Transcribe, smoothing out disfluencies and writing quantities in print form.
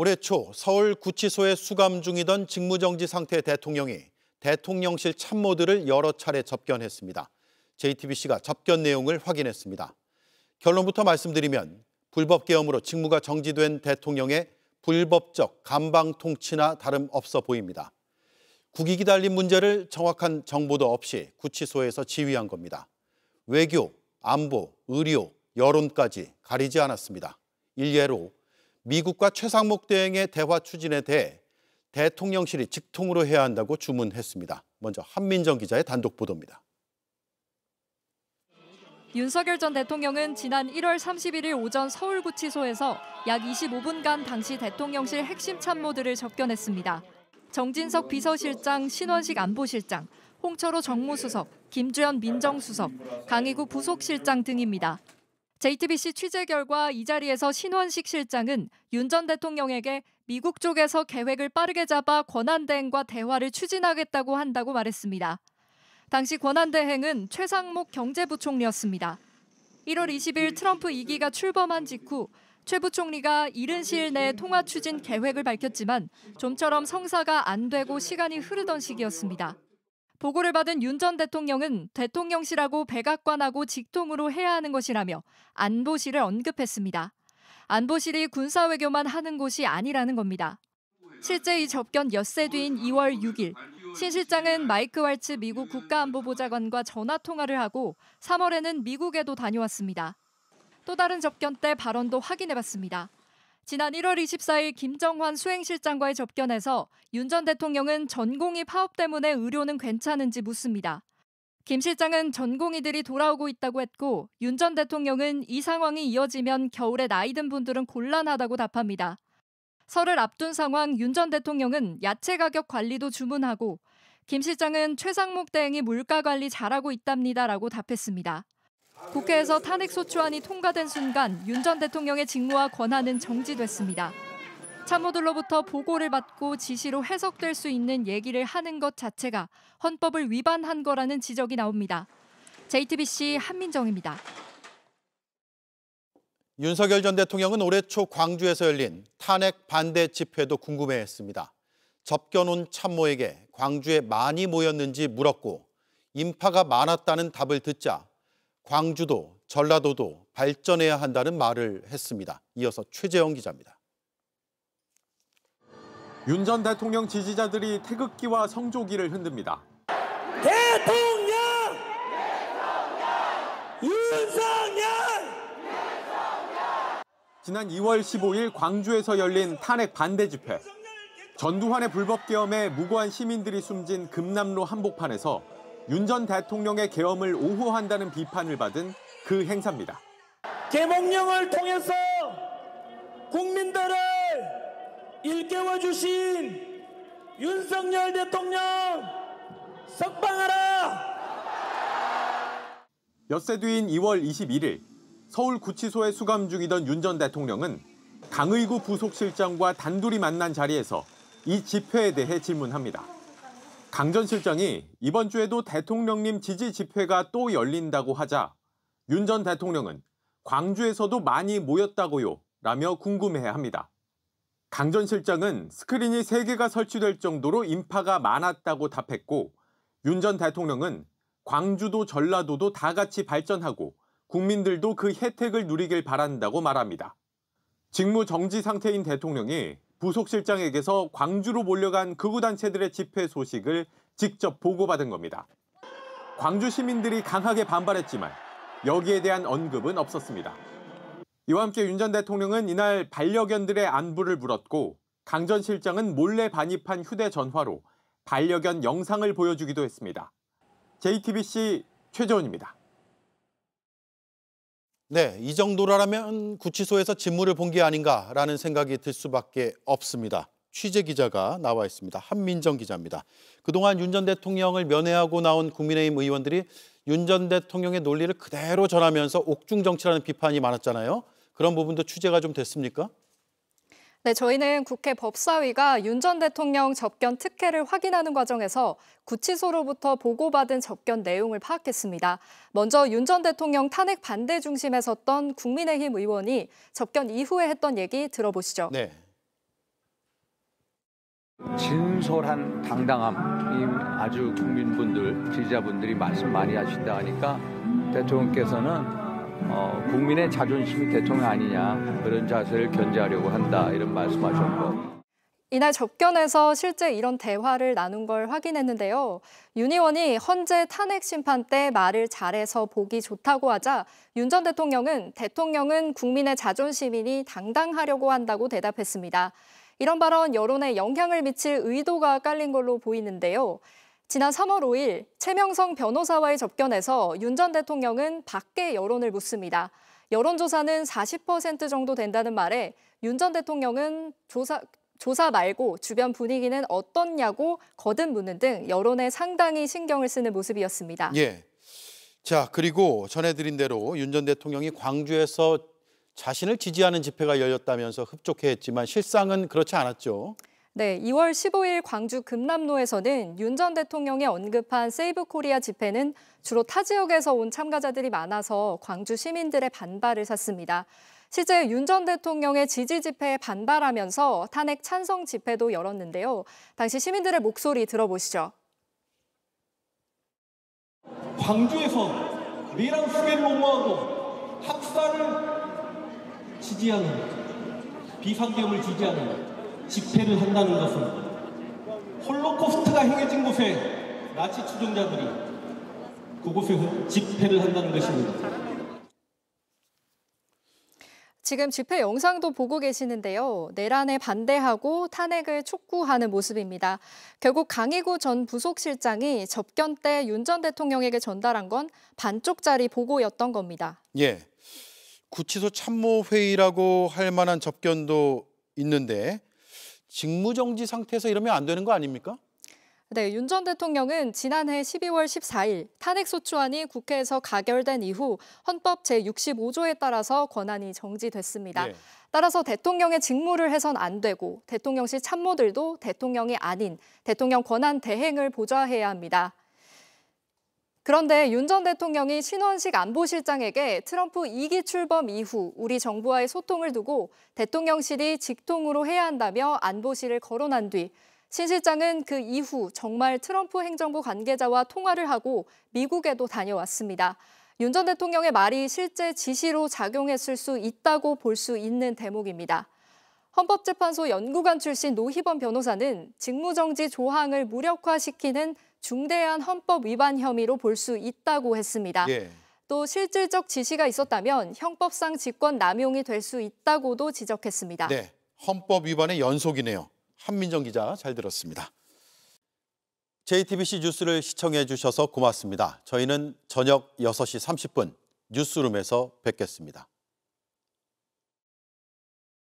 올해 초 서울 구치소에 수감 중이던 직무정지 상태의 대통령이 대통령실 참모들을 여러 차례 접견했습니다. JTBC가 접견 내용을 확인했습니다. 결론부터 말씀드리면 불법 계엄으로 직무가 정지된 대통령의 불법적 감방 통치나 다름없어 보입니다. 국익이 달린 문제를 정확한 정보도 없이 구치소에서 지휘한 겁니다. 외교, 안보, 의료, 여론까지 가리지 않았습니다. 일례로 미국과 최상목 대행의 대화 추진에 대해 대통령실이 직통으로 해야 한다고 주문했습니다. 먼저 한민정 기자의 단독 보도입니다. 윤석열 전 대통령은 지난 1월 31일 오전 서울구치소에서 약 25분간 당시 대통령실 핵심 참모들을 접견했습니다. 정진석 비서실장, 신원식 안보실장, 홍철호 정무수석, 김주현 민정수석, 강희구 부속실장 등입니다. JTBC 취재 결과 이 자리에서 신원식 실장은 윤 전 대통령에게 미국 쪽에서 계획을 빠르게 잡아 권한대행과 대화를 추진하겠다고 한다고 말했습니다. 당시 권한대행은 최상목 경제부총리였습니다. 1월 20일 트럼프 2기가 출범한 직후 최 부총리가 이른 시일 내에 통화 추진 계획을 밝혔지만 좀처럼 성사가 안 되고 시간이 흐르던 시기였습니다. 보고를 받은 윤 전 대통령은 대통령실하고 백악관하고 직통으로 해야 하는 것이라며 안보실을 언급했습니다. 안보실이 군사외교만 하는 곳이 아니라는 겁니다. 실제 이 접견 엿새 뒤인 2월 6일, 신 실장은 마이크 왈츠 미국 국가안보보좌관과 전화통화를 하고 3월에는 미국에도 다녀왔습니다. 또 다른 접견 때 발언도 확인해봤습니다. 지난 1월 24일 김정환 수행실장과의 접견에서 윤 전 대통령은 전공의 파업 때문에 의료는 괜찮은지 묻습니다. 김 실장은 전공의들이 돌아오고 있다고 했고 윤 전 대통령은 이 상황이 이어지면 겨울에 나이 든 분들은 곤란하다고 답합니다. 설을 앞둔 상황 윤 전 대통령은 야채 가격 관리도 주문하고 김 실장은 최상목 대행이 물가 관리 잘하고 있답니다라고 답했습니다. 국회에서 탄핵소추안이 통과된 순간 윤 전 대통령의 직무와 권한은 정지됐습니다. 참모들로부터 보고를 받고 지시로 해석될 수 있는 얘기를 하는 것 자체가 헌법을 위반한 거라는 지적이 나옵니다. JTBC 한민정입니다. 윤석열 전 대통령은 올해 초 광주에서 열린 탄핵 반대 집회도 궁금해했습니다. 접견 온 참모에게 광주에 많이 모였는지 물었고 인파가 많았다는 답을 듣자 광주도 전라도도 발전해야 한다는 말을 했습니다. 이어서 최재영 기자입니다. 윤 전 대통령 지지자들이 태극기와 성조기를 흔듭니다. 대통령! 윤석열! 지난 2월 15일 광주에서 열린 탄핵 반대 집회. 전두환의 불법 계엄에 무고한 시민들이 숨진 금남로 한복판에서 윤 전 대통령의 계엄을 옹호한다는 비판을 받은 그 행사입니다. 계몽령을 통해서 국민들을 일깨워주신 윤석열 대통령 석방하라! 엿새 뒤인 2월 21일 서울 구치소에 수감 중이던 윤 전 대통령은 강의구 부속실장과 단둘이 만난 자리에서 이 집회에 대해 질문합니다. 강 전 실장이 이번 주에도 대통령님 지지 집회가 또 열린다고 하자 윤 전 대통령은 광주에서도 많이 모였다고요? 라며 궁금해합니다. 강 전 실장은 스크린이 3개가 설치될 정도로 인파가 많았다고 답했고 윤 전 대통령은 광주도 전라도도 다 같이 발전하고 국민들도 그 혜택을 누리길 바란다고 말합니다. 직무 정지 상태인 대통령이 부속실장에게서 광주로 몰려간 극우단체들의 집회 소식을 직접 보고받은 겁니다. 광주 시민들이 강하게 반발했지만 여기에 대한 언급은 없었습니다. 이와 함께 윤 전 대통령은 이날 반려견들의 안부를 물었고 강 전 실장은 몰래 반입한 휴대전화로 반려견 영상을 보여주기도 했습니다. JTBC 최재원입니다. 네, 이 정도라면 구치소에서 직무를 본 게 아닌가라는 생각이 들 수밖에 없습니다. 취재 기자가 나와 있습니다. 한민정 기자입니다. 그동안 윤 전 대통령을 면회하고 나온 국민의힘 의원들이 윤 전 대통령의 논리를 그대로 전하면서 옥중 정치라는 비판이 많았잖아요. 그런 부분도 취재가 좀 됐습니까? 네, 저희는 국회 법사위가 윤 전 대통령 접견 특혜를 확인하는 과정에서 구치소로부터 보고받은 접견 내용을 파악했습니다. 먼저 윤 전 대통령 탄핵 반대 중심에 섰던 국민의힘 의원이 접견 이후에 했던 얘기 들어보시죠. 네. 진솔한 당당함이 아주 국민분들, 지지자분들이 말씀 많이 하신다 하니까 대통령께서는 국민의 자존심이 대통령 아니냐 그런 자세를 견제하려고 한다 이런 말씀하셨고. 이날 접견에서 실제 이런 대화를 나눈 걸 확인했는데요. 윤 의원이 헌재 탄핵 심판 때 말을 잘해서 보기 좋다고 하자 윤 전 대통령은 국민의 자존심이니 당당하려고 한다고 대답했습니다. 이런 발언 여론에 영향을 미칠 의도가 깔린 걸로 보이는데요. 지난 3월 5일 최명성 변호사와의 접견에서 윤 전 대통령은 밖의 여론을 묻습니다. 여론조사는 40% 정도 된다는 말에 윤 전 대통령은 조사 말고 주변 분위기는 어떻냐고 거듭 묻는 등 여론에 상당히 신경을 쓰는 모습이었습니다. 예. 자, 그리고 전해드린 대로 윤 전 대통령이 광주에서 자신을 지지하는 집회가 열렸다면서 흡족해했지만 실상은 그렇지 않았죠. 네, 2월 15일 광주 금남로에서는 윤 전 대통령이 언급한 세이브 코리아 집회는 주로 타 지역에서 온 참가자들이 많아서 광주 시민들의 반발을 샀습니다. 실제 윤 전 대통령의 지지 집회에 반발하면서 탄핵 찬성 집회도 열었는데요. 당시 시민들의 목소리 들어보시죠. 광주에서 미랑 수개를 옹호하고 학살을 지지하는, 비상계엄을 지지하는 집회를 한다는 것은 홀로코스트가 행해진 곳에 나치 추종자들이 그곳에서 집회를 한다는 것입니다. 지금 집회 영상도 보고 계시는데요. 내란에 반대하고 탄핵을 촉구하는 모습입니다. 결국 강희구 전 부속실장이 접견 때 윤 전 대통령에게 전달한 건 반쪽짜리 보고였던 겁니다. 예, 구치소 참모회의라고 할 만한 접견도 있는데 직무정지 상태에서 이러면 안 되는 거 아닙니까? 네, 윤 전 대통령은 지난해 12월 14일 탄핵소추안이 국회에서 가결된 이후 헌법 제65조에 따라서 권한이 정지됐습니다. 예. 따라서 대통령의 직무를 해선 안 되고 대통령실 참모들도 대통령이 아닌 대통령 권한 대행을 보좌해야 합니다. 그런데 윤 전 대통령이 신원식 안보실장에게 트럼프 2기 출범 이후 우리 정부와의 소통을 두고 대통령실이 직통으로 해야 한다며 안보실을 거론한 뒤 신 실장은 그 이후 정말 트럼프 행정부 관계자와 통화를 하고 미국에도 다녀왔습니다. 윤 전 대통령의 말이 실제 지시로 작용했을 수 있다고 볼 수 있는 대목입니다. 헌법재판소 연구관 출신 노희범 변호사는 직무정지 조항을 무력화시키는 중대한 헌법 위반 혐의로 볼 수 있다고 했습니다. 예. 또 실질적 지시가 있었다면 형법상 직권 남용이 될 수 있다고도 지적했습니다. 네, 헌법 위반의 연속이네요. 한민정 기자 잘 들었습니다. JTBC 뉴스를 시청해 주셔서 고맙습니다. 저희는 저녁 6시 30분 뉴스룸에서 뵙겠습니다.